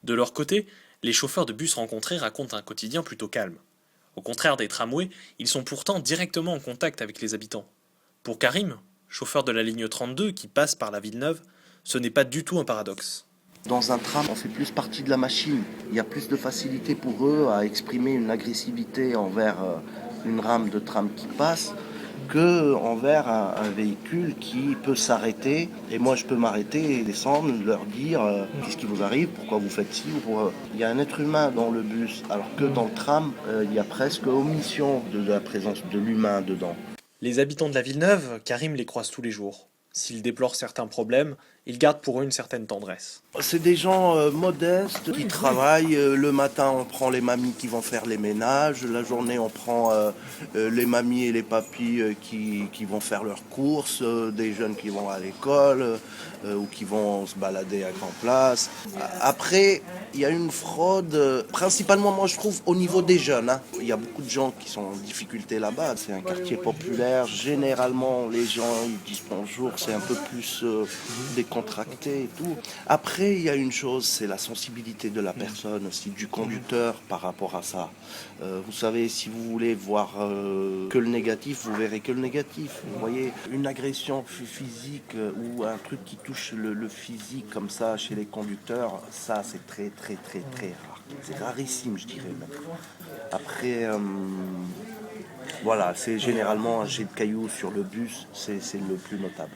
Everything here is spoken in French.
De leur côté, les chauffeurs de bus rencontrés racontent un quotidien plutôt calme. Au contraire des tramways, ils sont pourtant directement en contact avec les habitants. Pour Karim, chauffeur de la ligne 32 qui passe par la ville neuve, ce n'est pas du tout un paradoxe. Dans un tram, on fait plus partie de la machine. Il y a plus de facilité pour eux à exprimer une agressivité envers une rame de tram qui passe que envers un véhicule qui peut s'arrêter. Et moi, je peux m'arrêter et descendre, leur dire qu'est-ce qui vous arrive, pourquoi vous faites ci. Il y a un être humain dans le bus, alors que dans le tram, il y a presque omission de la présence de l'humain dedans. Les habitants de la ville neuve, Karim les croise tous les jours. S'ils déplorent certains problèmes, il garde pour eux une certaine tendresse. C'est des gens modestes qui travaillent. Le matin, on prend les mamies qui vont faire les ménages. La journée, on prend les mamies et les papis qui vont faire leurs courses. Des jeunes qui vont à l'école ou qui vont se balader à Grand Place. Après, il y a une fraude, principalement, moi, je trouve, au niveau des jeunes. Hein. Il y a beaucoup de gens qui sont en difficulté là-bas. C'est un quartier populaire. Généralement, les gens, ils disent bonjour. C'est un peu plus décontracté et tout. Après, il y a une chose, c'est la sensibilité de la personne aussi, du conducteur par rapport à ça. Vous savez, si vous voulez voir que le négatif, vous verrez que le négatif. Vous voyez, une agression physique ou un truc qui touche le physique comme ça chez les conducteurs, ça c'est très très très très rare. C'est rarissime, je dirais même. Après, voilà, c'est généralement un jet de cailloux sur le bus, c'est le plus notable.